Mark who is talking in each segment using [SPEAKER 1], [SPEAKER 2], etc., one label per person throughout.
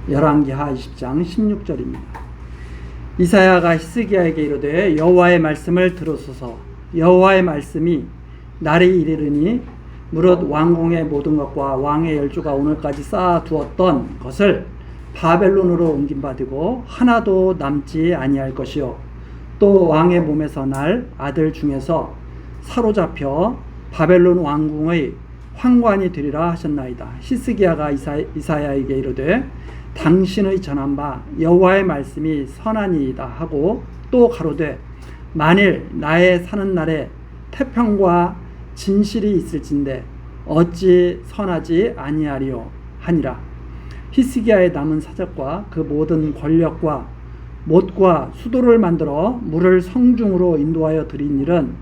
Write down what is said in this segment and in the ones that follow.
[SPEAKER 1] 열왕기하 20장 16절입니다. 이사야가 히스기야에게 이르되 여호와의 말씀을 들으소서. 여호와의 말씀이 날이 이르리니 무릇 왕궁의 모든 것과 왕의 열조가 오늘까지 쌓아두었던 것을 바벨론으로 옮김받고 하나도 남지 아니할 것이요 또 왕의 몸에서 날 아들 중에서 사로잡혀 바벨론 왕궁의 황관이 되리라 하셨나이다. 히스기야가 이사야에게 이르되 당신의 전한 바 여호와의 말씀이 선하니이다 하고 또 가로되 만일 나의 사는 날에 태평과 진실이 있을진데 어찌 선하지 아니하리요 하니라. 히스기야의 남은 사적과 그 모든 권력과 못과 수도를 만들어 물을 성중으로 인도하여 드린 일은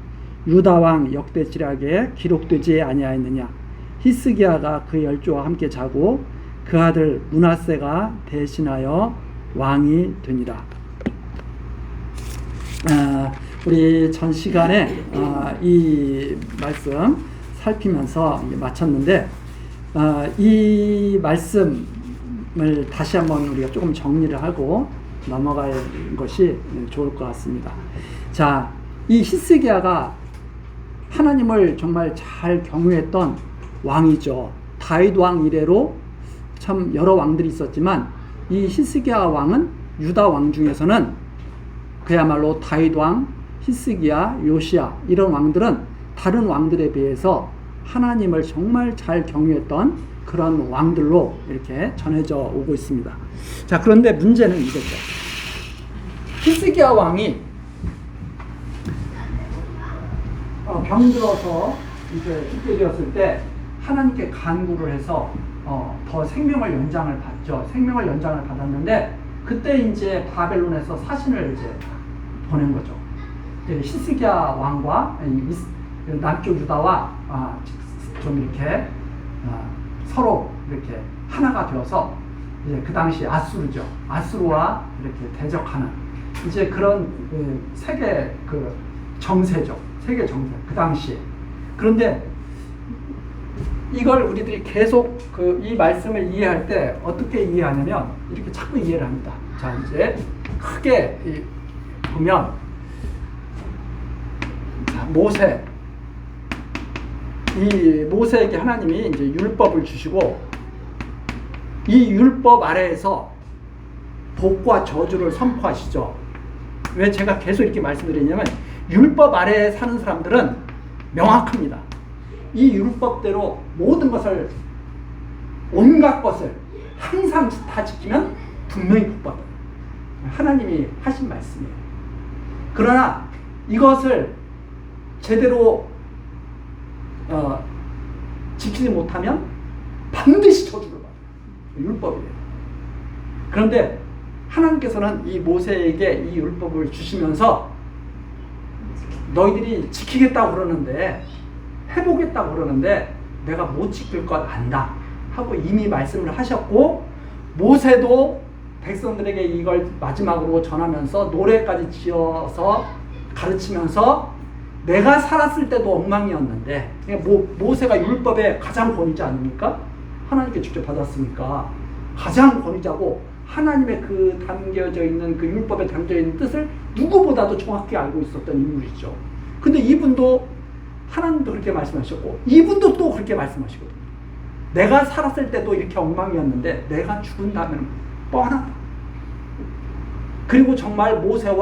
[SPEAKER 1] 유다왕 역대지략에 기록되지 아니하였느냐. 히스기야가 그 열조와 함께 자고 그 아들 므낫세가 대신하여 왕이 되니라. 우리 전 시간에 이 말씀 살피면서 마쳤는데 이 말씀을 다시 한번 우리가 조금 정리를 하고 넘어갈 것이 좋을 것 같습니다. 자, 이 히스기야가 하나님을 정말 잘 경외했던 왕이죠. 다윗 왕 이래로 참 여러 왕들이 있었지만 이 히스기야 왕은 유다 왕 중에서는 그야말로 다윗 왕, 히스기야, 요시야 이런 왕들은 다른 왕들에 비해서 하나님을 정말 잘 경외했던 그런 왕들로 이렇게 전해져 오고 있습니다. 자, 그런데 문제는 이거죠. 히스기야 왕이 병들어서 이제 죽게 되었을 때 하나님께 간구를 해서 더 생명을 연장을 받죠. 생명을 연장을 받았는데 그때 이제 바벨론에서 사신을 이제 보낸 거죠. 히스기야 왕과 남쪽 유다와 좀 이렇게 서로 이렇게 하나가 되어서 이제 그 당시 아수르죠. 아수르와 이렇게 대적하는 이제 그런 세계 그 정세죠. 세계 정세 그 당시에. 그런데 이걸 우리들이 계속 이 말씀을 이해할 때 어떻게 이해하냐면 이렇게 자꾸 이해를 합니다. 자, 이제 크게 보면 모세, 이 모세에게 하나님이 이제 율법을 주시고 이 율법 아래에서 복과 저주를 선포하시죠. 왜 제가 계속 이렇게 말씀드리냐면 율법 아래에 사는 사람들은 명확합니다. 이 율법대로 모든 것을 온갖 것을 항상 다 지키면 분명히 복받아요. 하나님이 하신 말씀이에요. 그러나 이것을 제대로 지키지 못하면 반드시 저주를 받아요. 율법이에요. 그런데 하나님께서는 이 모세에게 이 율법을 주시면서 너희들이 지키겠다고 그러는데 해보겠다고 그러는데 내가 못 지킬 것 안다 하고 이미 말씀을 하셨고 모세도 백성들에게 이걸 마지막으로 전하면서 노래까지 지어서 가르치면서 내가 살았을 때도 엉망이었는데 모세가 율법의 가장 권위자 아닙니까? 하나님께 직접 받았으니까 가장 권위자고 하나님의 그 담겨져 있는 그 율법에 담겨 있는 뜻을 누구보다도 정확히 알고 있었던 인물이죠. 근데 이분도 하나님도 그렇게 말씀하셨고 이분도 또 그렇게 말씀하시거든요. 내가 살았을 때도 이렇게 엉망이었는데 내가 죽은 다음에는 뻔하다. 그리고 정말 모세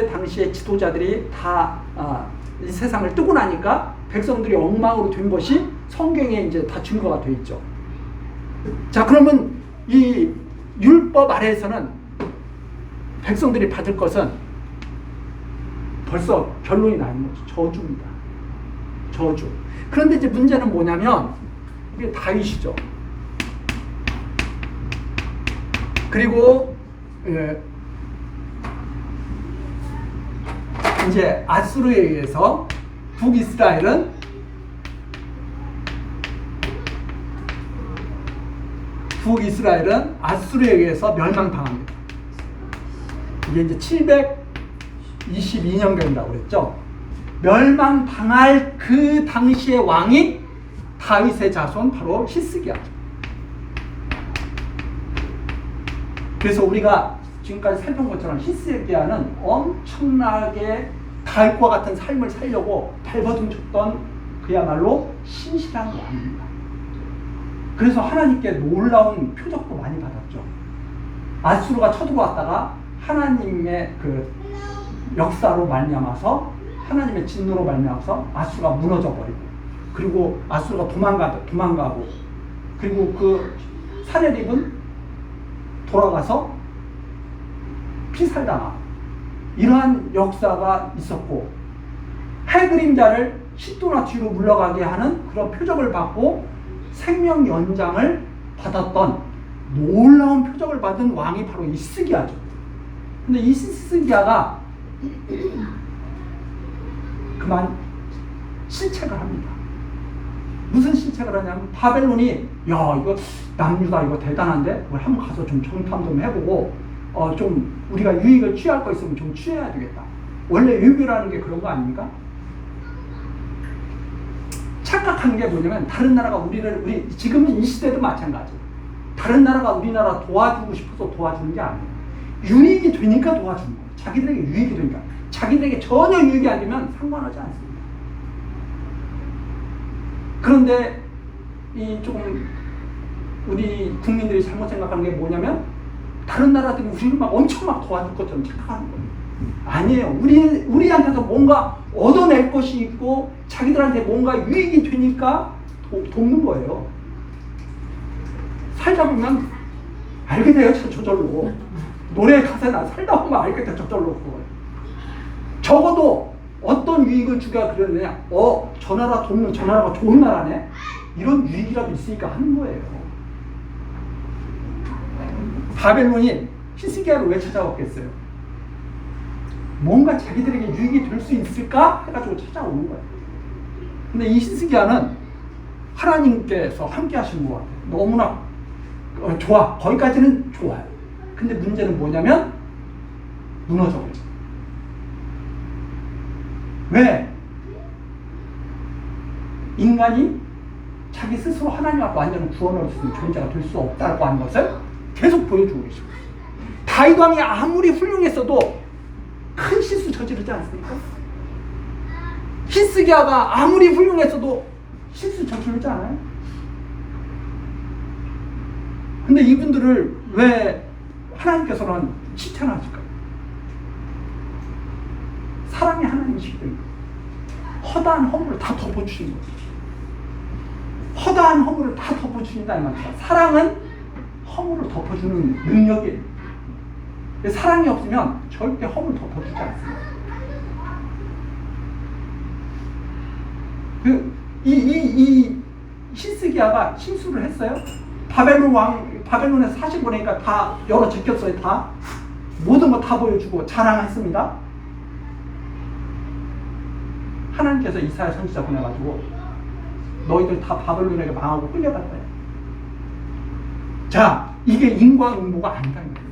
[SPEAKER 1] 당시의 지도자들이 다 이 세상을 뜨고 나니까 백성들이 엉망으로 된 것이 성경에 이제 다 증거가 되어 있죠. 자, 그러면 이 율법 아래에서는 백성들이 받을 것은 벌써 결론이 나 있는 거죠. 저주입니다. 저주. 그런데 이제 문제는 뭐냐면 이게 다윗이죠. 그리고 이제 아수르에 의해서 북이스라엘은 아수르에 의해서 멸망당합니다. 이게 이제 722년경이라고 그랬죠. 멸망당할 그 당시의 왕이 다윗의 자손 바로 히스기야죠. 그래서 우리가 지금까지 살던 것처럼 히스기야는 엄청나게 달과 같은 삶을 살려고 발버둥 쳤던 그야말로 신실한 왕입니다. 그래서 하나님께 놀라운 표적도 많이 받았죠. 아수르가 쳐들어왔다가 하나님의 그 역사로 말미암아서 하나님의 진노로 말미암아서 아수르가 무너져 버리고, 그리고 아수르가 도망가고, 그리고 그 사내립은 돌아가서 피살당하고, 이러한 역사가 있었고, 해그림자를 십도나 뒤로 물러가게 하는 그런 표적을 받고 생명 연장을 받았던 놀라운 표적을 받은 왕이 바로 이 히스기야죠. 근데 이 히스기야가 그만 실책을 합니다. 무슨 실책을 하냐면, 바벨론이 야 이거 남유다 이거 대단한데 우리 한번 가서 좀 정탐 좀 해보고 좀 우리가 유익을 취할 거 있으면 좀 취해야 되겠다. 원래 유교라는 게 그런 거 아닙니까? 착각한 게 뭐냐면, 다른 나라가 우리 지금 이 시대도 마찬가지예요. 다른 나라가 우리나라 도와주고 싶어서 도와주는 게 아니에요. 유익이 되니까 도와주는 거예요. 자기들에게 유익이 되니까. 자기들에게 전혀 유익이 안 되면 상관하지 않습니다. 그런데 이 조금 우리 국민들이 잘못 생각하는 게 뭐냐면, 다른 나라들이 우리를 막 엄청 막 도와줄 것처럼 착각하는 거예요. 아니에요. 우리한테서 뭔가 얻어낼 것이 있고 자기들한테 뭔가 유익이 되니까 돕는 거예요. 살다 보면 알게 돼요. 저절로. 노래 가사나 살다 보면 알게 돼요. 저절로. 적어도 어떤 유익을 주가 그러느냐, 저 나라 돕는 저 나라가 좋은 나라네, 이런 유익이라도 있으니까 하는 거예요. 바벨론이 히스기야를 왜 찾아왔겠어요? 뭔가 자기들에게 유익이 될 수 있을까 해가지고 찾아오는 거예요. 근데 이 히스기야는 하나님께서 함께 하시는 것 같아요. 너무나 좋아. 거기까지는 좋아요. 근데 문제는 뭐냐면 무너져 버려요. 왜? 인간이 자기 스스로 하나님 앞에 완전히 구원을 얻을 수 있는 존재가 될 수 없다고 하는 것을 계속 보여주고 계시고, 다윗 왕이 아무리 훌륭했어도 큰 실수 저지르지 않습니까? 히스기야가 아무리 훌륭했어도 실수 저지르지 않아요? 근데 이분들을 왜 하나님께서는 칭찬하실까요? 사랑이 하나님이시기 때문에 허다한 허물을 다 덮어주신 거예요. 허다한 허물을 다 덮어주신다는 말입니다. 사랑은 허물을 덮어주는 능력이에요. 사랑이 없으면 절대 허물 덮어주지 않습니다. 이 히스기야가 실수를 했어요. 바벨론에서 사실 보내니까 다 여러 제꼈어요. 다 모든 거 다 보여주고 자랑했습니다. 하나님께서 이사야 선지자 보내가지고 너희들 다 바벨론에게 망하고 끌려갔다. 자, 이게 인과응보가 아니라는 거예요.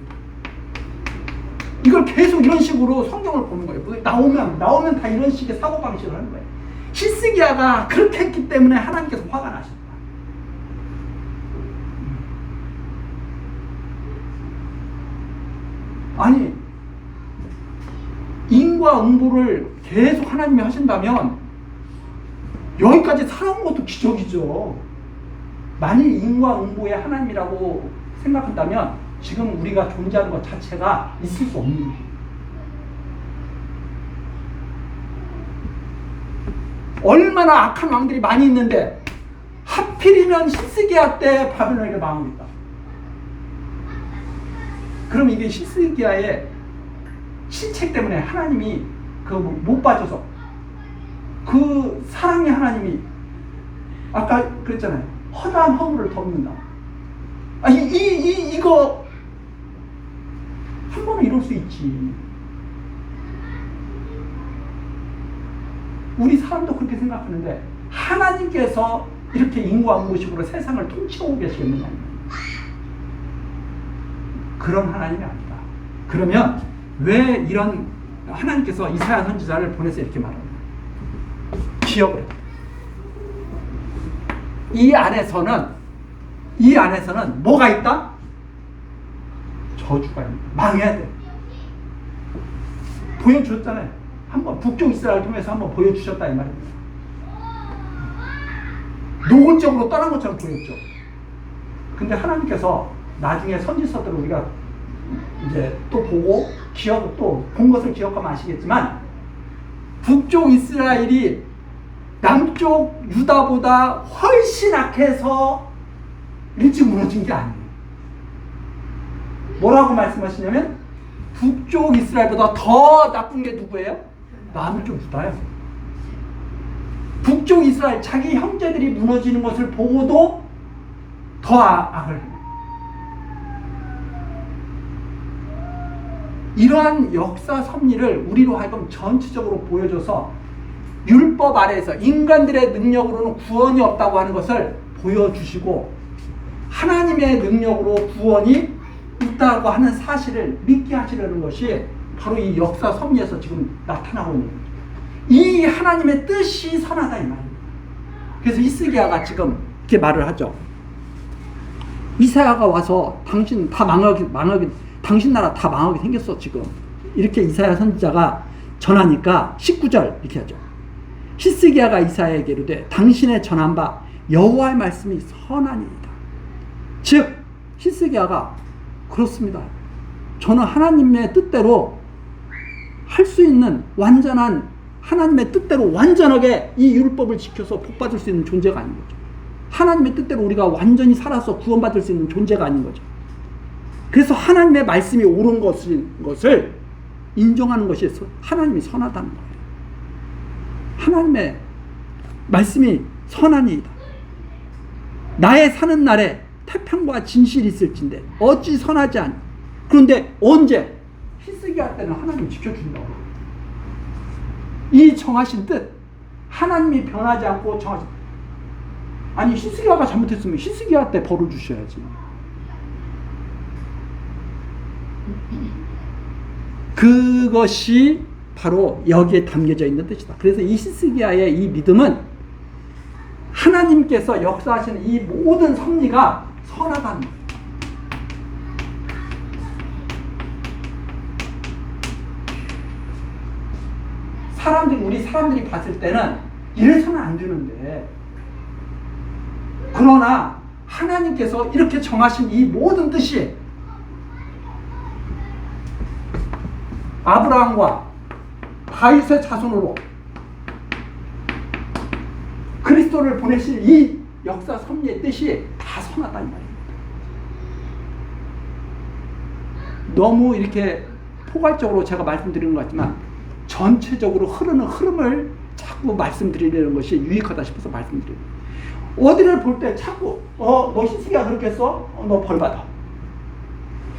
[SPEAKER 1] 이걸 계속 이런 식으로 성경을 보는 거예요. 나오면 다 이런 식의 사고방식을 하는 거예요. 히스기야가 그렇게 했기 때문에 하나님께서 화가 나셨다. 아니, 인과응보를 계속 하나님이 하신다면 여기까지 살아온 것도 기적이죠. 만일 인과응보의 하나님이라고 생각한다면 지금 우리가 존재하는 것 자체가 있을 수 없는 거예요. 얼마나 악한 왕들이 많이 있는데 하필이면 히스기야 때 바벨론에게 망하고 있다. 그럼 이게 히스기야의 실책 때문에 하나님이 못 봐줘서, 그 사랑의 하나님이 아까 그랬잖아요. 허다한 허물을 덮는다. 이거 한 번은 이럴 수 있지. 우리 사람도 그렇게 생각하는데 하나님께서 이렇게 인과응보식으로 세상을 통치하고 계시겠느냐? 그런 하나님이 아니다. 그러면 왜 이런 하나님께서 이사야 선지자를 보내서 이렇게 말합니다. 기억을. 이 안에서는 뭐가 있다? 저주가 있는 망해야 돼. 보여줬잖아요. 한번 북쪽 이스라엘 통해서 한번 보여주셨다 이 말입니다. 노골적으로 떠난 것처럼 보였죠. 근데 하나님께서 나중에 선지서들을 우리가 이제 또 보고 또 본 것을 기억하면 아시겠지만 북쪽 이스라엘이 남쪽 유다보다 훨씬 악해서 일찍 무너진 게 아니에요. 뭐라고 말씀하시냐면 북쪽 이스라엘보다 더 나쁜 게 누구예요? 남쪽 유다예요. 북쪽 이스라엘 자기 형제들이 무너지는 것을 보고도 더 악을 해요. 이러한 역사 섭리를 우리로 하여금 전체적으로 보여줘서 율법 아래에서 인간들의 능력으로는 구원이 없다고 하는 것을 보여주시고 하나님의 능력으로 구원이 있다고 하는 사실을 믿게 하시려는 것이 바로 이 역사 섭리에서 지금 나타나고 있는 거예요. 이 하나님의 뜻이 선하다 이 말입니다. 그래서 히스기야가 지금 이렇게 말을 하죠. 이사야가 와서 당신 다 망하게 당신 나라 다 망하게 생겼어 지금. 이렇게 이사야 선지자가 전하니까 19절 이렇게 하죠. 히스기야가 이사야에게 이르되 당신의 전한 바 여호와의 말씀이 선하니이다. 즉 히스기야가 그렇습니다. 저는 하나님의 뜻대로 할 수 있는 완전한 하나님의 뜻대로 완전하게 이 율법을 지켜서 복받을 수 있는 존재가 아닌 거죠. 하나님의 뜻대로 우리가 완전히 살아서 구원받을 수 있는 존재가 아닌 거죠. 그래서 하나님의 말씀이 옳은 것을 인정하는 것이 하나님이 선하다는 거예요. 하나님의 말씀이 선하니이다. 나의 사는 날에 태평과 진실이 있을진데 어찌 선하지 않니? 그런데 언제? 히스기야 때는 하나님이 지켜준다고. 이 정하신 뜻, 하나님이 변하지 않고 정하신 뜻. 아니 히스기야가 잘못했으면 히스기야 때 벌을 주셔야지. 그것이 바로 여기에 담겨져 있는 뜻이다. 그래서 이 히스기야의 이 믿음은 하나님께서 역사하시는 이 모든 섭리가 선하다는 거예요. 우리 사람들이 봤을 때는 이래서는 안 되는데, 그러나 하나님께서 이렇게 정하신 이 모든 뜻이 아브라함과 다윗의 자손으로 그리스도를 보내실 이 역사 섭리의 뜻이 다 선하다는 말입니다. 너무 이렇게 포괄적으로 제가 말씀드리는 것 같지만 전체적으로 흐르는 흐름을 자꾸 말씀드리려는 것이 유익하다 싶어서 말씀드려요. 어디를 볼 때 자꾸 너 히스기야 그렇게 했어? 너 벌받아.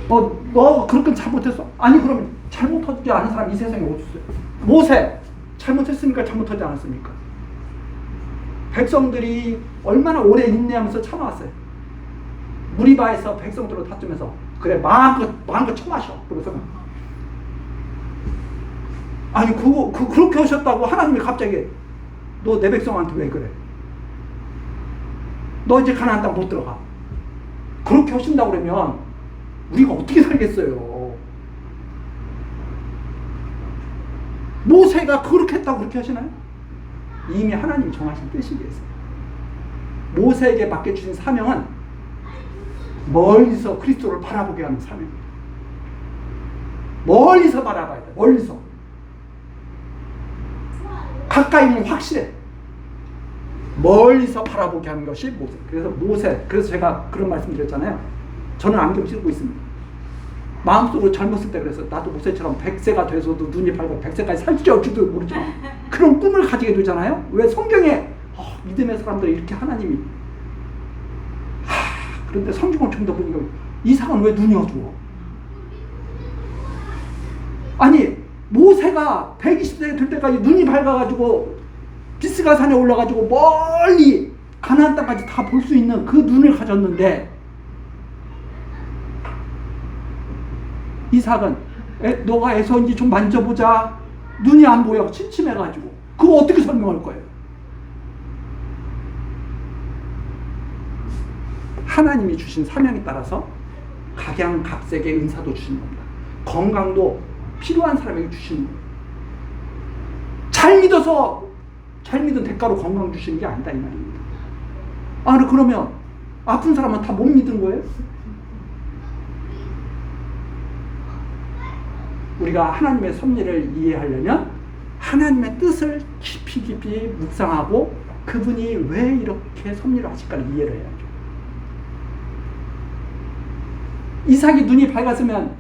[SPEAKER 1] 너 그렇게 잘못했어? 아니 그러면 잘못하지 않은 사람 이 세상에 어디 있어요? 모세 잘못했으니까 잘못하지 않았습니까? 백성들이 얼마나 오래 인내하면서 참아왔어요. 무리바에서 백성들을 다투면서 그래 마음껏 처마셔. 그래서 아니 그렇게 하셨다고 하나님이 갑자기 너 내 백성한테 왜 그래? 너 이제 가나안 땅 못 들어가. 그렇게 하신다고 그러면 우리가 어떻게 살겠어요? 모세가 그렇게 했다고 그렇게 하시나요? 이미 하나님이 정하신 뜻이 있어요. 모세에게 맡겨주신 사명은 멀리서 그리스도를 바라보게 하는 사명입니다. 멀리서 바라봐야 돼. 멀리서. 가까이는 확실해. 멀리서 바라보게 하는 것이 모세. 그래서 제가 그런 말씀 드렸잖아요. 저는 안경 쓰고 있습니다. 마음속으로 젊었을 때 그래서 나도 모세처럼 100세가 돼서도 눈이 밝고 100세까지 살지 어찌도 모르지만 그런 꿈을 가지게 되잖아요. 왜 성경에 믿음의 사람들이 이렇게 하나님이 그런데 성경을 좀 더 보니까 이상은 왜 눈이 어두워? 아니 모세가 120세 될 때까지 눈이 밝아가지고 비스가 산에 올라가지고 멀리 가나안 땅까지 다 볼 수 있는 그 눈을 가졌는데 이삭은 너가 에서인지 좀 만져보자. 눈이 안 보여. 침침해가지고. 그거 어떻게 설명할 거예요? 하나님이 주신 사명에 따라서 각양각색의 은사도 주시는 겁니다. 건강도 필요한 사람에게 주시는 거예요. 잘 믿어서 잘 믿은 대가로 건강 주시는 게 아니다 이 말입니다. 그러면 아픈 사람은 다 못 믿은 거예요? 우리가 하나님의 섭리를 이해하려면 하나님의 뜻을 깊이 묵상하고 그분이 왜 이렇게 섭리를 하실까를 이해를 해야죠. 이삭이 눈이 밝았으면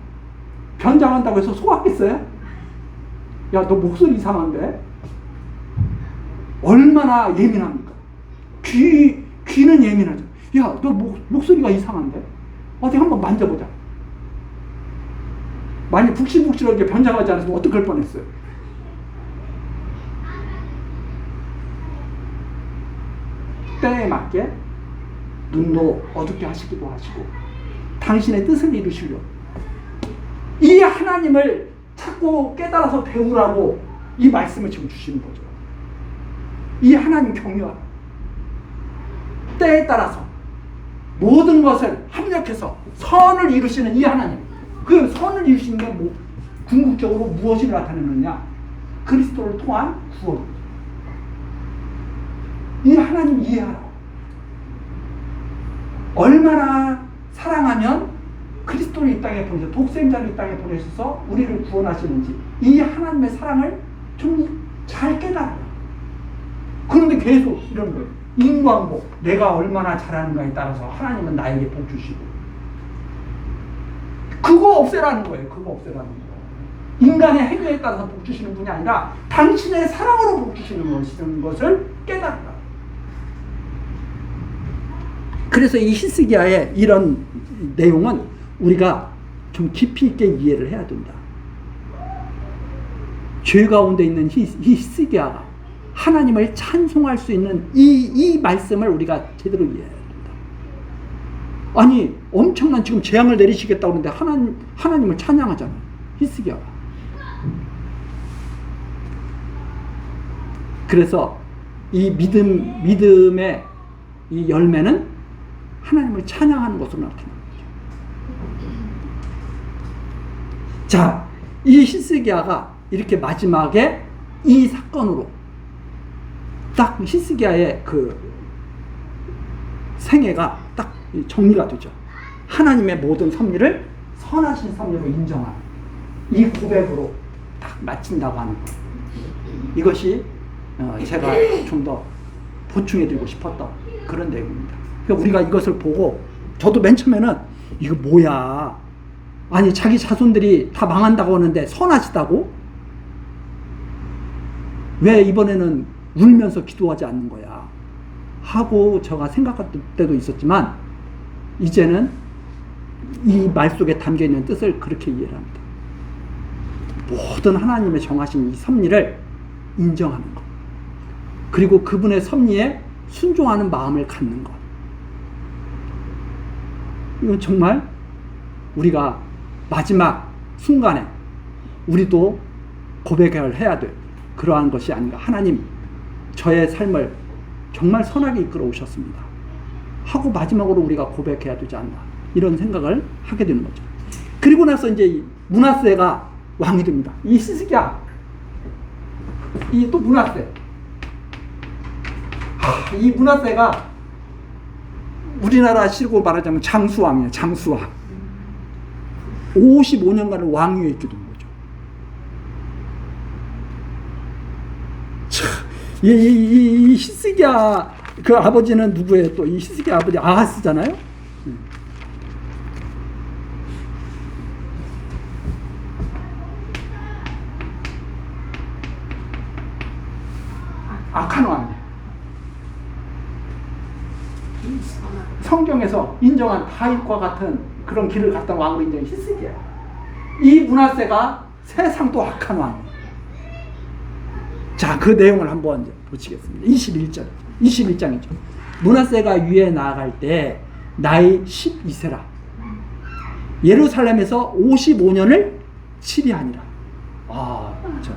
[SPEAKER 1] 변장한다고 해서 속았겠어요? 야, 너 목소리 이상한데? 얼마나 예민합니까? 귀는 예민하죠. 야, 너 목소리가 이상한데? 어디 한번 만져보자. 만약 북실북실하게 변장하지 않았으면 어떡할 뻔했어요? 때에 맞게 눈도 어둡게 하시기도 하시고 당신의 뜻을 이루시려 이 하나님을 찾고 깨달아서 배우라고 이 말씀을 지금 주시는 거죠. 이 하나님 경외하라. 때에 따라서 모든 것을 합력해서 선을 이루시는 이 하나님, 그 선을 이루시는 게 궁극적으로 무엇이 나타내느냐? 그리스도를 통한 구원입니다. 이 하나님 이해하라. 얼마나 사랑하면 그리스도를 이 땅에 보내서 독생자를 이 땅에 보내셔서 우리를 구원하시는지 이 하나님의 사랑을 좀 잘 깨달아요. 그런데 계속 이런 거예요. 인과응보, 내가 얼마나 잘하는가에 따라서 하나님은 나에게 복 주시고 그거 없애라는 거예요. 그거 없애라는 거예요. 인간의 행위에 따라서 복 주시는 분이 아니라 당신의 사랑으로 복 주시는 것을 깨달아라. 그래서 이 히스기야의 이런 내용은 우리가 좀 깊이 있게 이해를 해야 된다. 죄 가운데 있는 히스기야가 하나님을 찬송할 수 있는 이 말씀을 우리가 제대로 이해해야 된다. 아니 엄청난 지금 재앙을 내리시겠다고 하는데 하나님을 찬양하잖아요. 히스기야가. 그래서 이 믿음의 이 열매는 하나님을 찬양하는 것으로 나타납니다. 자, 이 히스기야가 이렇게 마지막에 이 사건으로 딱 히스기야의 그 생애가 딱 정리가 되죠. 하나님의 모든 섭리를 선하신 섭리로 인정한 이 고백으로 딱 마친다고 하는 거예요. 이것이 제가 좀 더 보충해드리고 싶었던 그런 내용입니다. 그러니까 우리가 이것을 보고 저도 맨 처음에는 이거 뭐야? 아니 자기 자손들이 다 망한다고 하는데 선하시다고? 왜 이번에는 울면서 기도하지 않는 거야? 하고 제가 생각할 때도 있었지만 이제는 이 말 속에 담겨있는 뜻을 그렇게 이해를 합니다. 모든 하나님의 정하신 이 섭리를 인정하는 것, 그리고 그분의 섭리에 순종하는 마음을 갖는 것, 이건 정말 우리가 마지막 순간에 우리도 고백을 해야 될 그러한 것이 아닌가. 하나님, 저의 삶을 정말 선하게 이끌어 오셨습니다 하고 마지막으로 우리가 고백해야 되지 않나, 이런 생각을 하게 되는 거죠. 그리고 나서 이제 므낫세가 왕이 됩니다. 이 히스기야, 이 또 므낫세, 이 므낫세가 우리나라 식으로 말하자면 장수왕이에요. 장수왕. 55년간을 왕위에 있게 된 거죠. 이 히스기야 그 아버지는 누구예요? 또 이 히스기야 아버지 아하스잖아요. 악한 왕. 성경에서 인정한 다윗과 같은 그런 길을 갔던 왕으로 인정한 히스기야. 이 므낫세가 세상도 악한 왕. 자, 그 내용을 한번 보시겠습니다. 21장이죠. 므낫세가 유에 나아갈 때 나이 12세라. 예루살렘에서 55년을 치리하니라. 아, 참.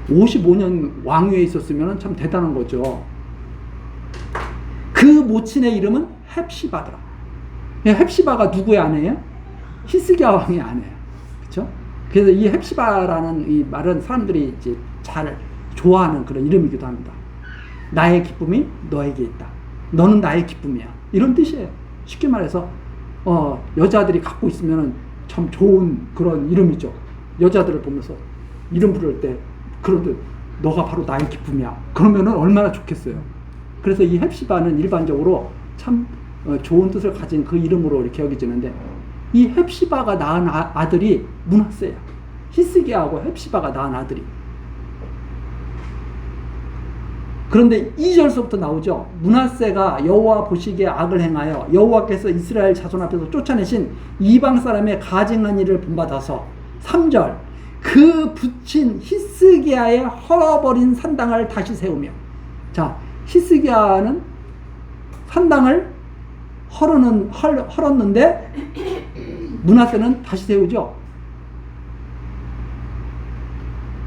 [SPEAKER 1] 55년 왕위에 있었으면 참 대단한 거죠. 그 모친의 이름은 헵시바더라. 헵시바가 누구의 아내예요? 히스기야 왕의 아내예요. 그렇죠? 그래서 이 헵시바라는 이 말은 사람들이 이제 잘 좋아하는 그런 이름이기도 합니다. 나의 기쁨이 너에게 있다. 너는 나의 기쁨이야. 이런 뜻이에요. 쉽게 말해서 여자들이 갖고 있으면 참 좋은 그런 이름이죠. 여자들을 보면서 이름 부를 때 그런데 너가 바로 나의 기쁨이야. 그러면은 얼마나 좋겠어요. 그래서 이 헵시바는 일반적으로 참 좋은 뜻을 가진 그 이름으로 이렇게 여겨지는데 이 헵시바가 낳은 아들이 므낫세야. 히스기야하고 헵시바가 낳은 아들이. 그런데 2절서부터 나오죠. 므낫세가 여호와 보시기에 악을 행하여 여호와께서 이스라엘 자손 앞에서 쫓아내신 이방 사람의 가증한 일을 본받아서 3절 그 붙인 히스기야의 헐어버린 산당을 다시 세우며. 자, 히스기야는 산당을 헐었는데 므낫세는 다시 세우죠.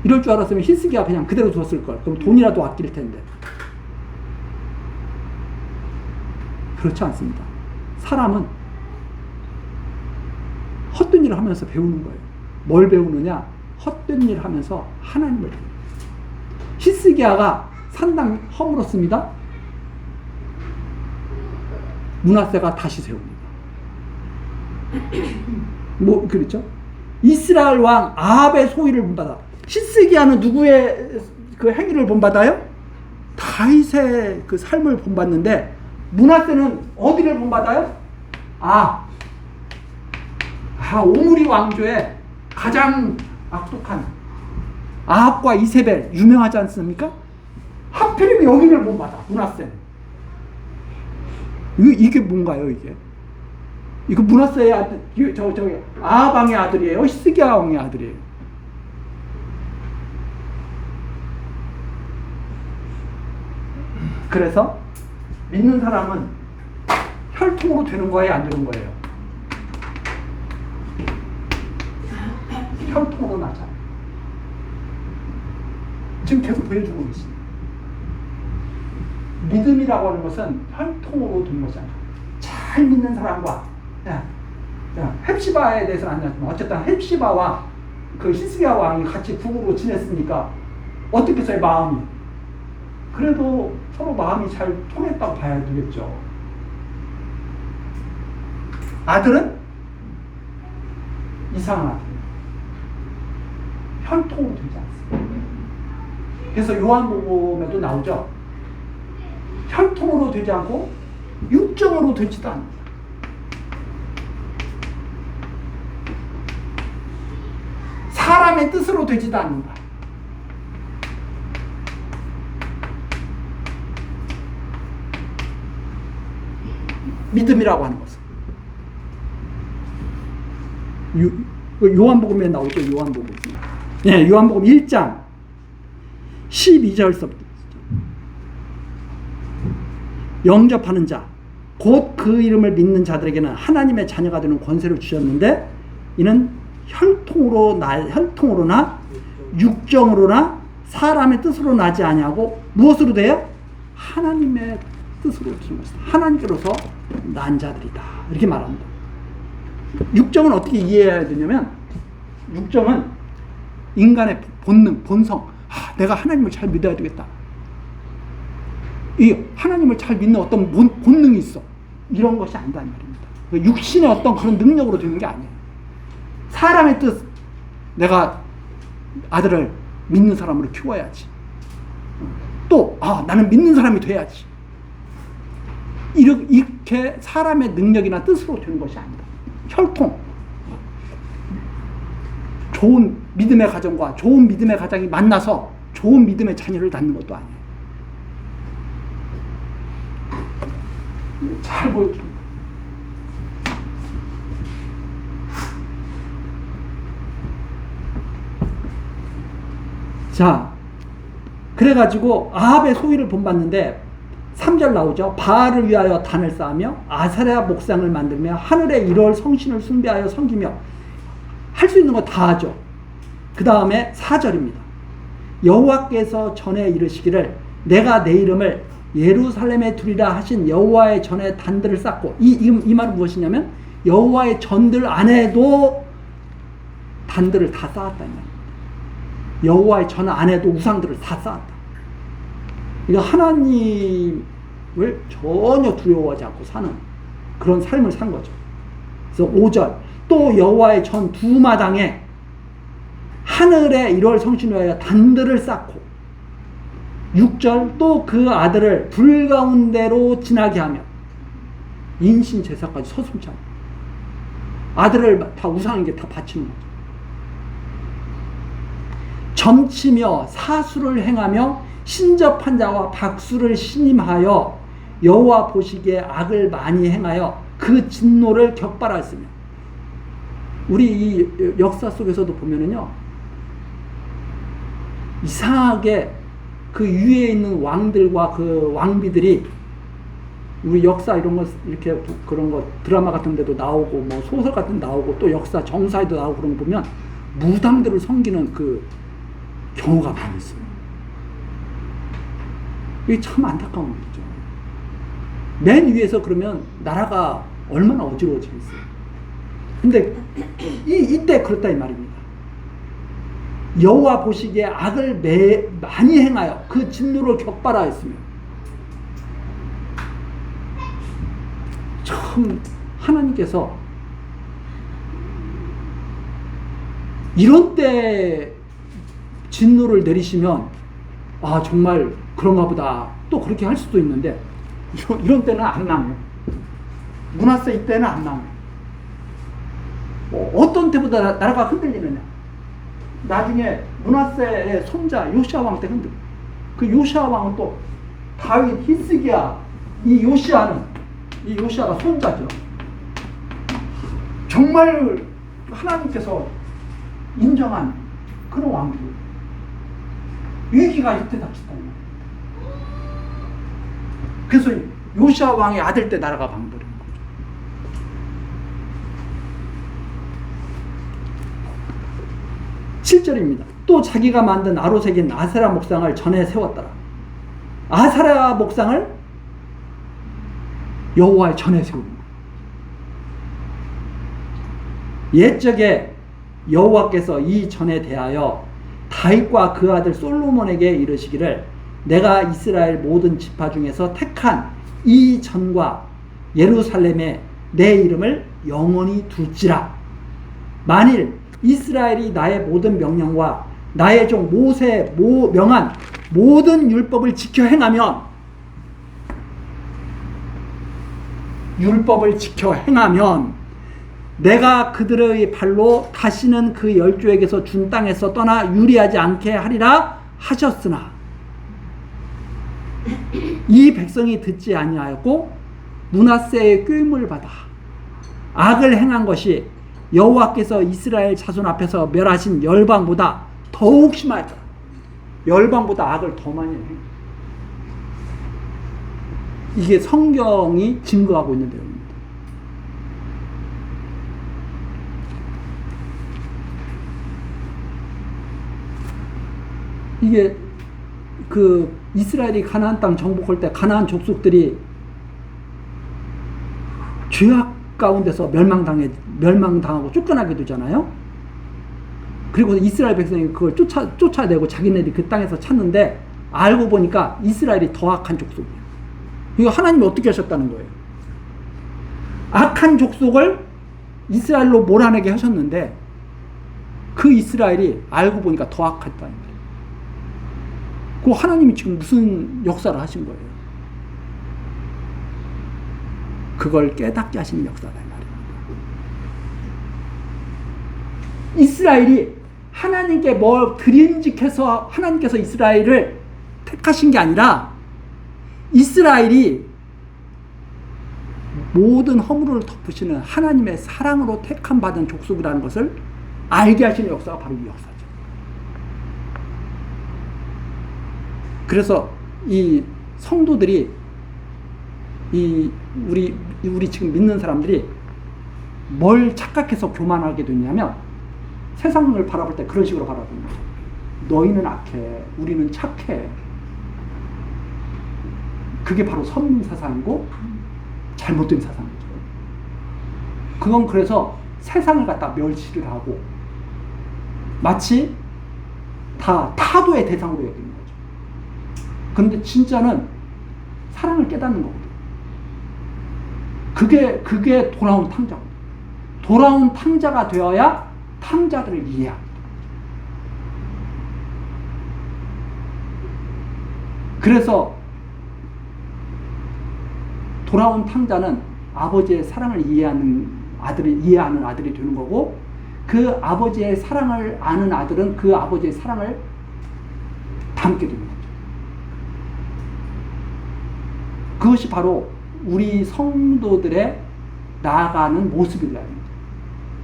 [SPEAKER 1] 이럴 줄 알았으면 히스기야 그냥 그대로 뒀을 걸. 그럼 돈이라도 아낄 텐데. 그렇지 않습니다. 사람은 헛된 일을 하면서 배우는 거예요. 뭘 배우느냐? 헛된 일을 하면서 하나님을 배우는 거예요. 히스기야가 산당 허물었습니다. 므낫세가 다시 세웁니다. 뭐 그렇죠? 이스라엘 왕 아합의 소위를 본받아. 히스기야는 누구의 그 행위를 본받아요? 다윗의 그 삶을 본받는데 므낫세는 어디를 본받아요? 오므리 왕조의 가장 악독한 아합과 이세벨 유명하지 않습니까? 하필이면 여기를 본받아. 므낫세는 이게 뭔가요? 이거 므낫세의 아들, 저기 아합 왕의 아들이에요? 히스기야 왕의 아들이에요? 그래서 믿는 사람은 혈통으로 되는 거예요, 안 되는 거예요? 혈통으로 나자. 지금 계속 보여주고 있습니다. 믿음이라고 하는 것은 혈통으로 된 것이잖아. 잘 믿는 사람과 헵시바에 대해서는 안 나지만 어쨌든 헵시바와 그 히스기야 왕이 같이 부부로 지냈으니까 어떻게 해서의 마음이 그래도 서로 마음이 잘 통했다고 봐야 되겠죠. 아들은 이상한 아들. 혈통으로 되지 않습니다. 그래서 요한복음에도 나오죠. 혈통으로 되지 않고 육정으로 되지도 않는다. 사람의 뜻으로 되지도 않는다. 믿음이라고 하는 것은 요한복음에 나오죠. 요한복음. 네, 요한복음 1장 12절서부터 영접하는 자, 곧 그 이름을 믿는 자들에게는 하나님의 자녀가 되는 권세를 주셨는데 이는 혈통으로나 육정으로나 사람의 뜻으로 나지 아니하고 무엇으로 돼요? 하나님의 뜻으로 주신 것이다. 하나님께로서 난 자들이다. 이렇게 말합니다. 육정은 어떻게 이해해야 되냐면 육정은 인간의 본능, 본성. 내가 하나님을 잘 믿어야 되겠다. 이 하나님을 잘 믿는 어떤 본능이 있어. 이런 것이 아니다는 말입니다. 육신의 어떤 그런 능력으로 되는 게 아니에요. 사람의 뜻. 내가 아들을 믿는 사람으로 키워야지. 또 나는 믿는 사람이 돼야지. 이렇게 사람의 능력이나 뜻으로 되는 것이 아니다. 혈통. 좋은 믿음의 가정과 좋은 믿음의 가정이 만나서 좋은 믿음의 자녀를 낳는 것도 아니에요. 잘 보여줍니다. 자, 그래가지고 아합의 소위를 본받는데 3절 나오죠. 바알을 위하여 단을 쌓으며 아사랴 목상을 만들며 하늘의 1월 성신을 숭배하여 섬기며 할 수 있는 거 다 하죠. 그 다음에 4절입니다. 여호와께서 전에 이르시기를 내가 내 이름을 예루살렘에 두리라 하신 여호와의 전에 단들을 쌓고, 이 말은 무엇이냐면 여호와의 전들 안에도 단들을 다 쌓았다 이 말입니다. 여호와의 전 안에도 우상들을 다 쌓았다. 이거 하나님을 전혀 두려워하지 않고 사는 그런 삶을 산 거죠. 그래서 5절, 또 여호와의 전 두 마당에 하늘에 1월 성신을 위하여 단들을 쌓고, 6절, 또 그 아들을 불 가운데로 지나게 하며, 인신 제사까지 서슴지 않고 아들을 다 우상에게 다 바치는 거죠. 점치며 사수를 행하며 신접한 자와 박수를 신임하여 여호와 보시기에 악을 많이 행하여 그 진노를 격발하였으며. 우리 이 역사 속에서도 보면은요, 이상하게 그 위에 있는 왕들과 그 왕비들이, 우리 역사 이런 거 이렇게 그런 거 드라마 같은 데도 나오고 뭐 소설 같은 데 나오고 또 역사 정사에도 나오고 그런 거 보면 무당들을 섬기는 그 경우가 많이 있어요. 이게 참 안타까운 일이죠. 맨 위에서 그러면 나라가 얼마나 어지러워지겠어요. 근데 이때 그렇다 이 말입니다. 여호와 보시기에 악을 많이 행하여 그 진노를 격발하였으며. 참 하나님께서 이런 때 진노를 내리시면 아 정말 그런가 보다 또 그렇게 할 수도 있는데, 이런 때는 안 나와요. 므낫세 이때는 안 나와요. 어떤 때보다 나라가 흔들리느냐, 나중에 므낫세의 손자 요시아 왕 때 흔들려. 그 요시아 왕은 또 다윗, 히스기야, 이 요시아가 손자죠. 정말 하나님께서 인정한 그런 왕들. 위기가 이때 닥쳤단 말이에요. 그래서 요시아 왕의 아들 때 나라가 망버린 거죠. (7절입니다) 또 자기가 만든 아로색인 아세라 목상을 전에 세웠더라. 아세라 목상을 여호와의 전에 세우는 거예요. 옛적에 여호와께서 이 전에 대하여 다윗과 그 아들 솔로몬에게 이르시기를, 내가 이스라엘 모든 지파 중에서 택한 이 전과 예루살렘에 내 이름을 영원히 둘지라. 만일 이스라엘이 나의 모든 명령과 나의 종 모세 명한 모든 율법을 지켜 행하면, 내가 그들의 발로 다시는 그 열조에게서 준 땅에서 떠나 유리하지 않게 하리라 하셨으나, 이 백성이 듣지 아니하였고 므낫세의 꾀임을 받아 악을 행한 것이 여호와께서 이스라엘 자손 앞에서 멸하신 열방보다 더욱 심하였다. 열방보다 악을 더 많이 해. 이게 성경이 증거하고 있는 내용입니다. 이게 그 이스라엘이 가나안 땅 정복할 때 가나안 족속들이 죄악 가운데서 멸망당하고 쫓겨나게 되잖아요. 그리고 이스라엘 백성이 그걸 쫓아내고 자기네들이 그 땅에서 찾는데, 알고 보니까 이스라엘이 더 악한 족속이에요. 이거 하나님이 어떻게 하셨다는 거예요? 악한 족속을 이스라엘로 몰아내게 하셨는데 그 이스라엘이 알고 보니까 더 악했다는 거예요. 그 하나님이 지금 무슨 역사를 하신 거예요? 그걸 깨닫게 하시는 역사다 이 말입니다. 이스라엘이 하나님께 뭐 드림직해서 하나님께서 이스라엘을 택하신 게 아니라, 이스라엘이 모든 허물을 덮으시는 하나님의 사랑으로 택함 받은 족속이라는 것을 알게 하시는 역사가 바로 이 역사죠. 그래서 이 성도들이, 우리 지금 믿는 사람들이 뭘 착각해서 교만하게 되냐면, 세상을 바라볼 때 그런 식으로 바라보는 거죠. 너희는 악해, 우리는 착해. 그게 바로 선민 사상이고 잘못된 사상이죠. 그건 그래서 세상을 갖다 멸시를 하고 마치 다 타도의 대상으로 여기는 거죠. 그런데 진짜는 사랑을 깨닫는 거거든요. 그게 돌아온 탕자입니다. 돌아온 탕자가 되어야 탕자들을 이해합니다. 그래서 돌아온 탕자는 아버지의 사랑을 이해하는 아들이 되는 거고, 그 아버지의 사랑을 아는 아들은 그 아버지의 사랑을 담게 되는 거죠. 그것이 바로 우리 성도들의 나아가는 모습이라 합니다.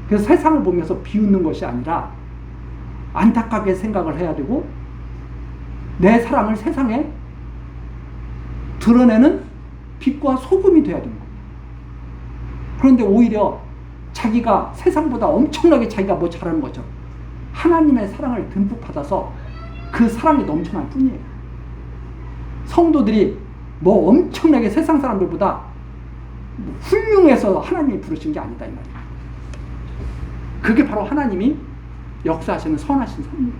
[SPEAKER 1] 그래서 세상을 보면서 비웃는 것이 아니라 안타깝게 생각을 해야 되고, 내 사랑을 세상에 드러내는 빛과 소금이 돼야 됩니다. 그런데 오히려 자기가 세상보다 엄청나게 자기가 뭐 잘하는 거죠. 하나님의 사랑을 듬뿍 받아서 그 사랑이 넘쳐날 뿐이에요. 성도들이 뭐 엄청나게 세상 사람들보다 훌륭해서 하나님이 부르신 게 아니다 이 말이에요. 그게 바로 하나님이 역사하시는 선하신 섭리예요.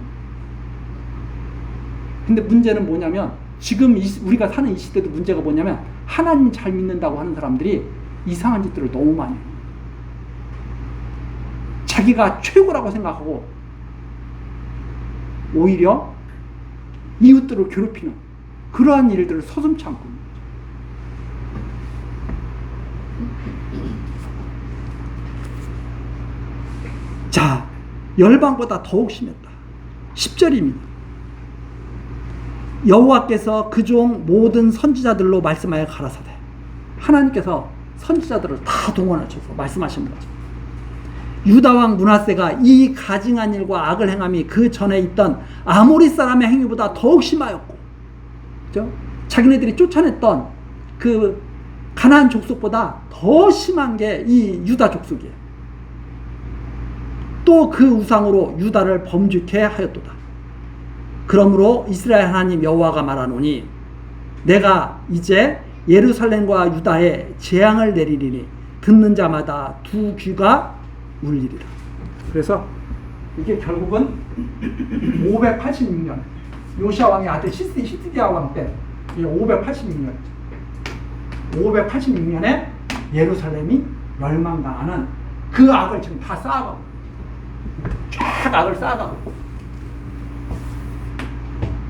[SPEAKER 1] 근데 문제는 뭐냐면, 지금 우리가 사는 이 시대도 문제가 뭐냐면, 하나님 잘 믿는다고 하는 사람들이 이상한 짓들을 너무 많이 해요. 자기가 최고라고 생각하고 오히려 이웃들을 괴롭히는 그러한 일들을 서슴지 않고 있는 거죠. 자, 열방보다 더욱 심했다. 10절입니다. 여호와께서 그 종 모든 선지자들로 말씀하여 가라사대. 하나님께서 선지자들을 다 동원하셔서 말씀하시는 거죠. 유다 왕 므낫세가 이 가증한 일과 악을 행함이 그 전에 있던 아모리 사람의 행위보다 더욱 심하였고, 그죠? 자기네들이 쫓아냈던 그 가나안 족속보다 더 심한 게 이 유다 족속이에요. 또 그 우상으로 유다를 범죄케 하였도다. 그러므로 이스라엘 하나님 여호와가 말하노니 내가 이제 예루살렘과 유다에 재앙을 내리리니 듣는 자마다 두 귀가 울리리라. 그래서 이게 결국은 586년 요시야 왕의 아들 시드기야 왕 때 586년에 예루살렘이 멸망당하는 그 악을 지금 다 쌓아가고, 쫙 악을 쌓아가고.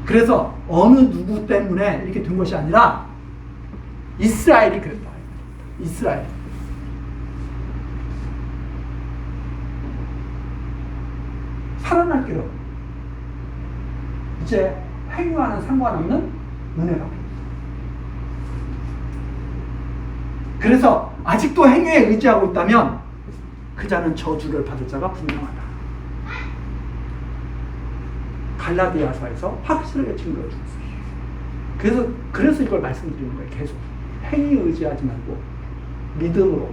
[SPEAKER 1] 그래서 어느 누구 때문에 이렇게 된 것이 아니라 이스라엘이 그랬다. 이스라엘. 살아날 길은 이제 행위와는 상관없는 은혜가. 그래서 아직도 행위에 의지하고 있다면 그 자는 저주를 받을 자가 분명하다. 갈라디아서에서 확실하게 증거해 주었어요. 그래서 이걸 말씀드리는 거예요. 계속 행위에 의지하지 말고 믿음으로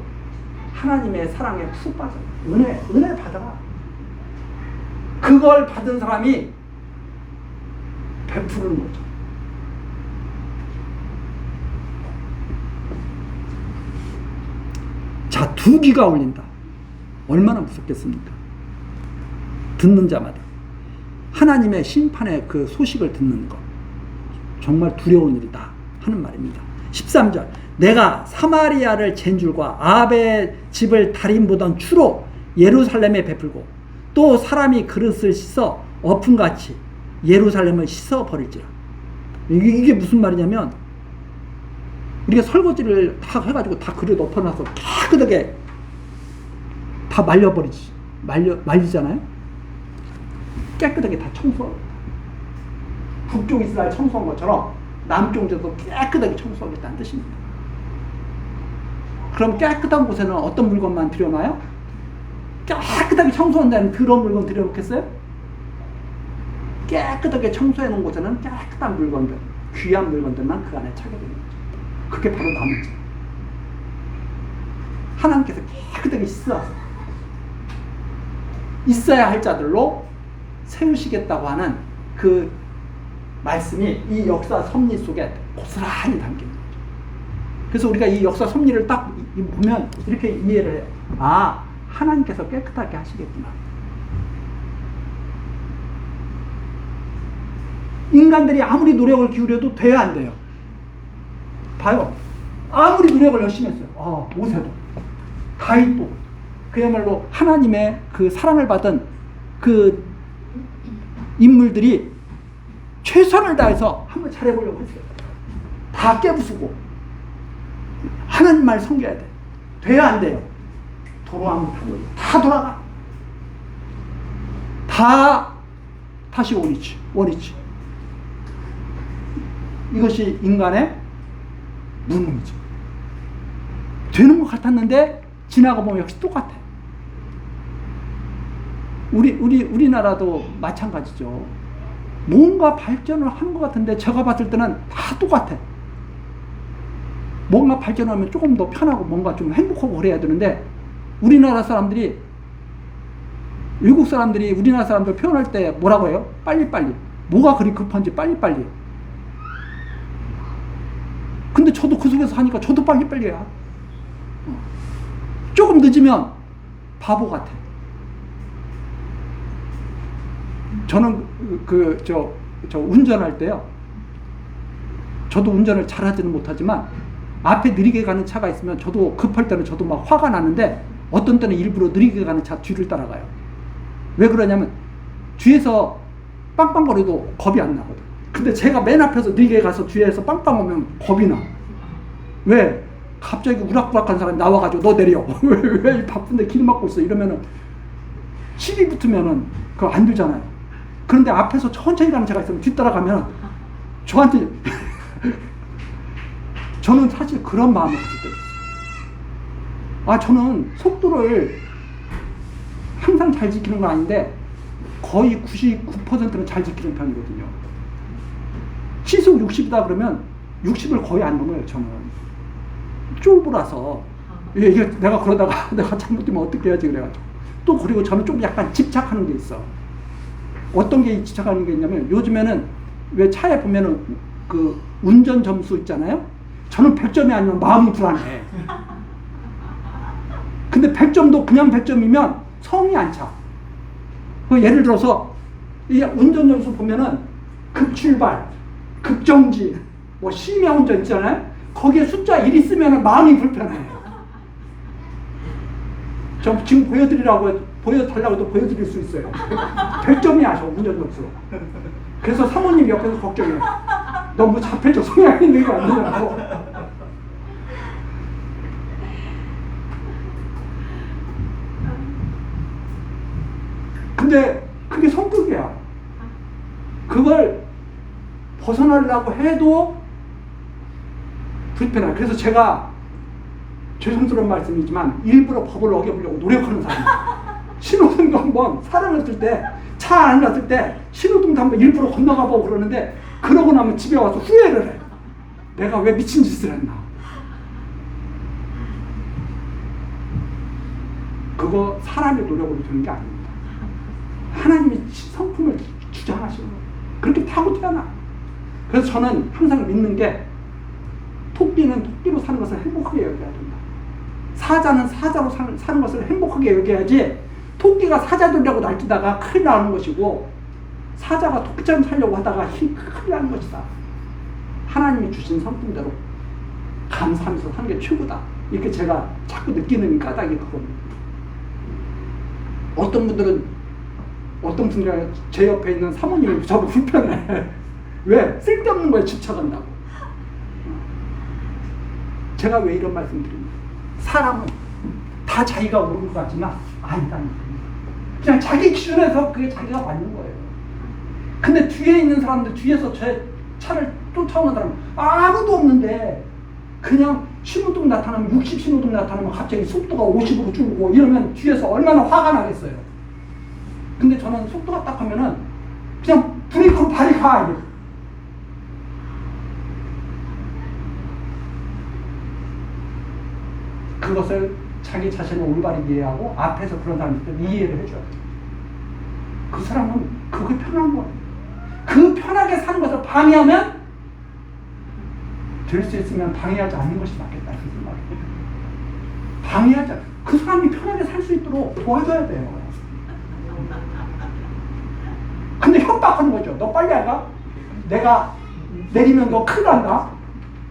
[SPEAKER 1] 하나님의 사랑에 푹 빠져. 은혜 받아라. 그걸 받은 사람이 베푸는 거죠. 자, 두 귀가 울린다. 얼마나 무섭겠습니까? 듣는 자마다 하나님의 심판의 그 소식을 듣는 것, 정말 두려운 일이다 하는 말입니다. 13절, 내가 사마리아를 젠줄과 아합의 집을 달인 보던 추로 예루살렘에 베풀고 또 사람이 그릇을 씻어 어품같이 예루살렘을 씻어 버릴지라. 이게 무슨 말이냐면, 우리가 설거지를 다 해가지고 다 그릇 엎어놔서 깨끗하게 다 말리잖아요. 깨끗하게 다 청소하고, 북쪽 이스라엘 청소한 것처럼 남쪽에도 깨끗하게 청소하겠다는 뜻입니다. 그럼 깨끗한 곳에는 어떤 물건만 들여놔요? 깨끗하게 청소한 데는 더러운 물건 들여놓겠어요? 깨끗하게 청소해 놓은 곳에는 깨끗한 물건들, 귀한 물건들만 그 안에 차게 됩니다. 그게 바로 나머지. 하나님께서 깨끗하게 씻어서 있어야 할 자들로 세우시겠다고 하는 그 말씀이 이 역사 섭리 속에 고스란히 담깁니다. 그래서 우리가 이 역사 섭리를 딱 보면 이렇게 이해를 해요. 아, 하나님께서 깨끗하게 하시겠구나. 인간들이 아무리 노력을 기울여도 돼야 안 돼요. 봐요. 아무리 노력을 열심히 했어요. 모세도, 다윗도, 그야말로 하나님의 그 사랑을 받은 그 인물들이 최선을 다해서 한번 잘해보려고 했어요. 다 깨부수고 하나님 말 섬겨야 돼. 돼야 안 돼요. 돌아가면 다 돌아가. 다시 원위치. 이것이 인간의 무능이죠. 되는 것 같았는데 지나가 보면 역시 똑같아. 우리나라도 마찬가지죠. 뭔가 발전을 하는 것 같은데 제가 봤을 때는 다 똑같아. 뭔가 발전하면 조금 더 편하고 뭔가 좀 행복하고 그래야 되는데 우리나라 사람들이, 외국 사람들이 우리나라 사람들 표현할 때 뭐라고 해요? 빨리빨리. 뭐가 그리 급한지 빨리빨리. 근데 저도 그 속에서 하니까 저도 빨리빨리야. 조금 늦으면 바보 같아. 저는 운전할 때요. 저도 운전을 잘하지는 못하지만 앞에 느리게 가는 차가 있으면 저도 급할 때는 저도 막 화가 나는데 어떤 때는 일부러 느리게 가는 차 뒤를 따라가요. 왜 그러냐면 뒤에서 빵빵거려도 겁이 안 나거든. 근데 제가 맨 앞에서 느리게 가서 뒤에서 빵빵 오면 겁이 나. 왜? 갑자기 우락부락한 사람이 나와가지고 너 내려. 왜 바쁜데 길 막고 있어. 이러면은 시비 붙으면은 그거 안 되잖아요. 그런데 앞에서 천천히 가는 차가 있으면 뒤따라가면 저한테 저는 사실 그런 마음을 가질 때가 있어요. 저는 속도를 항상 잘 지키는 건 아닌데 거의 99%는 잘 지키는 편이거든요. 시속 60이다 그러면 60을 거의 안 넘어요. 저는 쫄보라서 이게 내가 그러다가 내가 잘못되면 어떻게 해야지 그래가지고 또 그리고 저는 좀 약간 집착하는 게 있어. 어떤 게 집착하는 게 있냐면 요즘에는 왜 차에 보면은 그 운전 점수 있잖아요. 저는 100점이 아니면 마음이 불안해. 근데 100점도 그냥 100점이면 성이 안 차. 예를 들어서 이 운전 점수 보면은 급출발, 급정지, 뭐 심야운전 있잖아요. 거기에 숫자 1 있으면 마음이 불편해. 저 지금 보여달라고 해도 보여드릴 수 있어요. 100점이야, 저 운전 점수. 그래서 사모님 옆에서 걱정해. 너 뭐 자폐적 성향이 있는 거 아니냐고. 근데 그게 성격이야. 그걸 벗어나려고 해도 불편해. 그래서 제가 죄송스러운 말씀이지만 일부러 법을 어겨보려고 노력하는 사람이에요. 신호등도 한번 사람을 쓸 때, 차 안 갔을 때 신호등도 한번 일부러 건너가 보고 그러는데 그러고 나면 집에 와서 후회를 해. 내가 왜 미친 짓을 했나. 그거 사람의 노력으로 되는 게 아닙니다. 하나님이 성품을 주장하시는 거예요. 그렇게 타고 태어나. 그래서 저는 항상 믿는 게 토끼는 토끼로 사는 것을 행복하게 여겨야 된다. 사자는 사자로 사는 것을 행복하게 여겨야지 토끼가 사자 되려고 날뛰다가 큰일 나는 것이고 사자가 토끼처럼 살려고 하다가 큰일 나는 것이다. 하나님이 주신 성품대로 감사하면서 사는 게 최고다. 이렇게 제가 자꾸 느끼는 까닭이 그겁니다. 어떤 분들은 제 옆에 있는 사모님이 저도 불편해. 왜? 쓸데없는 거에 집착한다고. 제가 왜 이런 말씀 드립니까? 사람은 다 자기가 옳은 것 같지만 아니다는 겁니다. 그냥 자기 기준에서 그게 자기가 맞는 거예요. 근데 뒤에 있는 사람들, 뒤에서 제 차를 쫓아오는 사람 아무도 없는데 그냥 신호등 나타나면 60 신호등 나타나면 갑자기 속도가 50으로 줄고 이러면 뒤에서 얼마나 화가 나겠어요. 근데 저는 속도가 딱 하면은 그냥 브레이크로 발이 가. 그것을 자기 자신을 올바르게 이해하고 앞에서 그런 사람들 이해를 해줘야 돼요. 그 사람은 그게 편한 거예요. 그 편하게 사는 것을 방해하면 될 수 있으면 방해하지 않는 것이 맞겠다. 그 말이에요. 방해하지 않. 그 사람이 편하게 살 수 있도록 도와줘야 돼요. 근데 협박하는 거죠. 너 빨리 안 가? 내가 내리면 너 큰일 난다?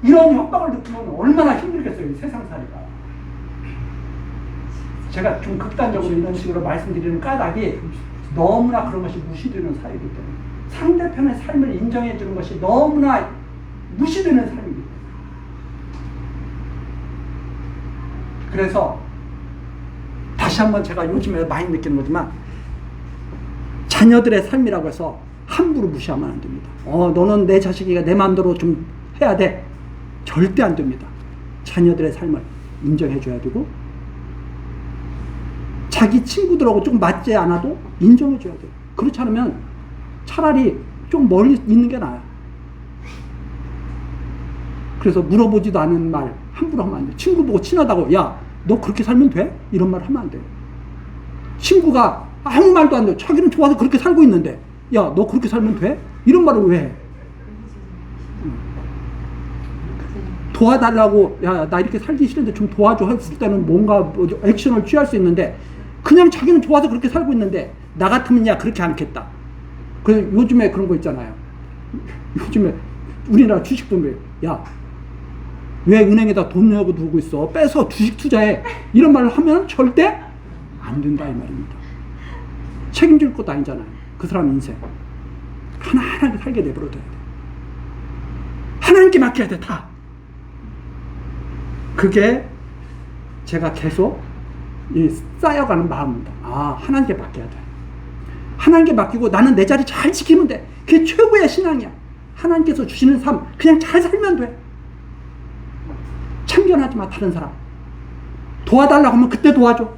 [SPEAKER 1] 이런 협박을 느끼면 얼마나 힘들겠어요. 이 세상살이가. 제가 좀 극단적으로 이런 식으로 말씀드리는 까닭이 너무나 그런 것이 무시되는 사회이기 때문에, 상대편의 삶을 인정해 주는 것이 너무나 무시되는 삶이기 때문에. 그래서 다시 한번 제가 요즘에 많이 느끼는 거지만, 자녀들의 삶이라고 해서 함부로 무시하면 안 됩니다. 너는 내 자식이가 내 마음대로 좀 해야 돼. 절대 안 됩니다. 자녀들의 삶을 인정해 줘야 되고, 자기 친구들하고 좀 맞지 않아도 인정해 줘야 돼요. 그렇지 않으면 차라리 좀 멀리 있는 게 나아요. 그래서 물어보지도 않은 말 함부로 하면 안 돼요. 친구 보고 친하다고, 야, 너 그렇게 살면 돼? 이런 말 하면 안 돼요. 친구가 아무 말도 안 돼요. 자기는 좋아서 그렇게 살고 있는데, 야, 너 그렇게 살면 돼? 이런 말을 왜 해? 도와달라고, 야, 나 이렇게 살기 싫은데 좀 도와줘 했을 때는 뭔가 액션을 취할 수 있는데, 그냥 자기는 좋아서 그렇게 살고 있는데, 나 같으면 야, 그렇게 않겠다. 그래서 요즘에 그런 거 있잖아요. 요즘에 우리나라 주식 돈 야, 왜 은행에다 돈 넣고 두고 있어? 빼서 주식 투자해. 이런 말을 하면 절대 안 된다 이 말입니다. 책임질 것도 아니잖아요. 그 사람 인생 하나하나게 살게 내버려둬야 돼. 하나님께 맡겨야 돼. 다. 그게 제가 계속 쌓여가는 마음입니다. 하나님께 맡겨야 돼. 하나님께 맡기고 나는 내 자리 잘 지키면 돼. 그게 최고의 신앙이야. 하나님께서 주시는 삶 그냥 잘 살면 돼. 참견하지 마. 다른 사람 도와달라고 하면 그때 도와줘.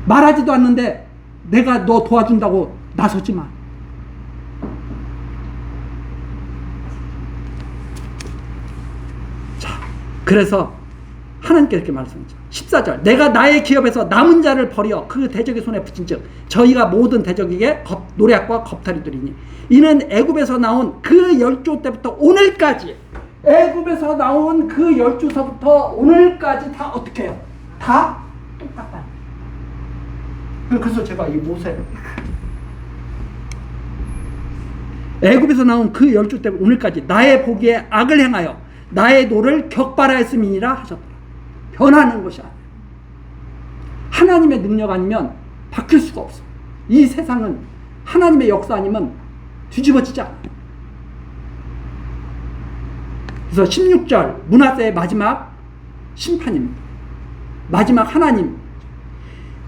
[SPEAKER 1] 말하지도 않는데 내가 너 도와준다고 나서지 마. 자, 그래서 하나님께 이렇게 말씀하죠. 14절, 내가 나의 기업에서 남은 자를 버려 그 대적의 손에 붙인 즉 저희가 모든 대적에게 노략과 겁탈이들이니 이는 애굽에서 나온 그 열조 때부터 오늘까지, 애굽에서 나온 그 열조서부터 오늘까지 다 어떻게 해요? 다 똑같다. 그래서 제가 이 모세, 애굽에서 나온 그 열조 때부터 오늘까지 나의 보기에 악을 행하여 나의 노를 격발하였음이니라 하셨더라. 변하는 것이 아니에요. 하나님의 능력 아니면 바뀔 수가 없어. 이 세상은 하나님의 역사 아니면 뒤집어지지 않아요. 그래서 16절 므낫세의 마지막 심판입니다. 마지막 하나님,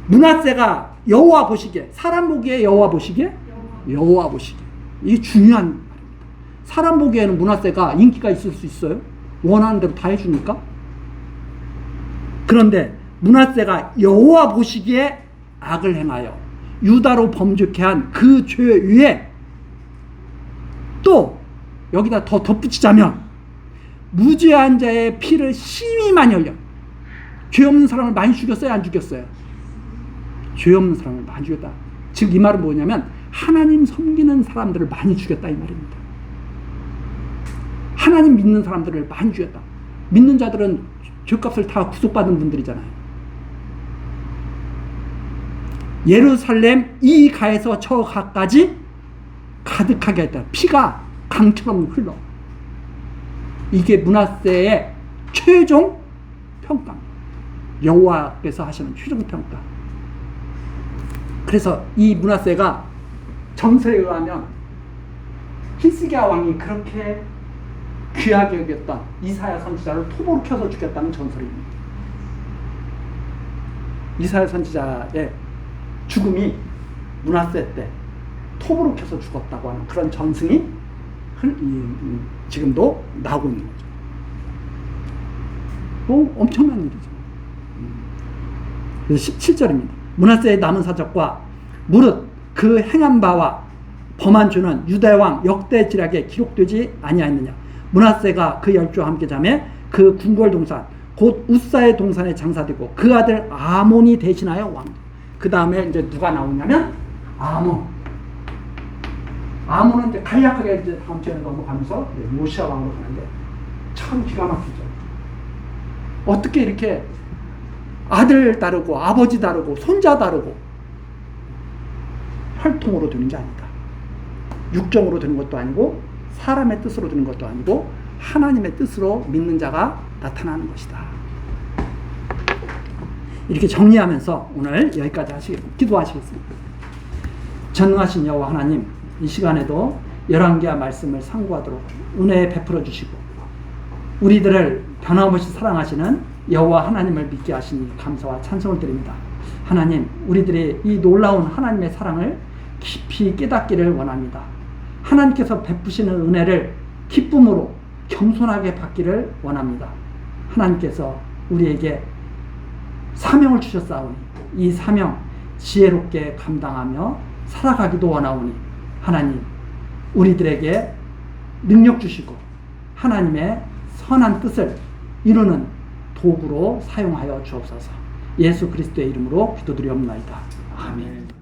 [SPEAKER 1] 므낫세가 여호와 보시기에, 사람 보기에 여호와 보시기에, 여호와 보시기에, 이게 중요한 말입니다. 사람 보기에는 므낫세가 인기가 있을 수 있어요? 원하는 대로 다 해주니까. 그런데 므낫세가 여호와 보시기에 악을 행하여 유다로 범죄케 한 그 죄 위에 또 여기다 더 덧붙이자면 무죄한 자의 피를 심히 많이 흘려. 죄 없는 사람을 많이 죽였어요? 안 죽였어요? 죄 없는 사람을 많이 죽였다. 즉 이 말은 뭐냐면 하나님 섬기는 사람들을 많이 죽였다 이 말입니다. 하나님 믿는 사람들을 많이 죽였다. 믿는 자들은 죄값을 다 구속받은 분들이잖아요. 예루살렘 이 가에서 저 가까지 가득하게 했다. 피가 강처럼 흘러. 이게 므낫세의 최종 평가. 여호와께서 하시는 최종 평가. 그래서 이 므낫세가 전설에 의하면 히스기야 왕이 그렇게 귀하게 여겼던 이사야 선지자를 톱으로 켜서 죽였다는 전설입니다. 이사야 선지자의 죽음이 므낫세 때 톱으로 켜서 죽었다고 하는 그런 전승이 지금도 나오고 있는 거죠. 엄청난 일이죠. 그래서 17절입니다. 므낫세의 남은 사적과 무릇 그 행한 바와 범한 죄는 유다 왕 역대 지략에 기록되지 아니하였느냐. 므낫세가 그 열조와 함께 자매 그 궁궐 동산 곧 우사의 동산에 장사되고 그 아들 아몬이 대신하여 왕. 그 다음에 이제 누가 나오냐면 아몬. 아몬은 이제 간략하게 이제 다음 주에 넘어가면서 요시아 왕으로 가는데 참 기가 막히죠. 어떻게 이렇게 아들 다르고 아버지 다르고 손자 다르고 혈통으로 되는 게 아니다. 육정으로 되는 것도 아니고 사람의 뜻으로 되는 것도 아니고 하나님의 뜻으로 믿는 자가 나타나는 것이다. 이렇게 정리하면서 오늘 여기까지 기도하시겠습니다. 전능하신 여호와 하나님, 이 시간에도 열왕기하 말씀을 상고하도록 은혜 베풀어 주시고 우리들을 변함없이 사랑하시는 여호와 하나님을 믿게 하시니 감사와 찬송을 드립니다. 하나님, 우리들이 이 놀라운 하나님의 사랑을 깊이 깨닫기를 원합니다. 하나님께서 베푸시는 은혜를 기쁨으로 겸손하게 받기를 원합니다. 하나님께서 우리에게 사명을 주셨사오니 이 사명 지혜롭게 감당하며 살아가기도 원하오니 하나님, 우리들에게 능력 주시고 하나님의 선한 뜻을 이루는 도구로 사용하여 주옵소서. 예수 그리스도의 이름으로 기도드리옵나이다. 아멘.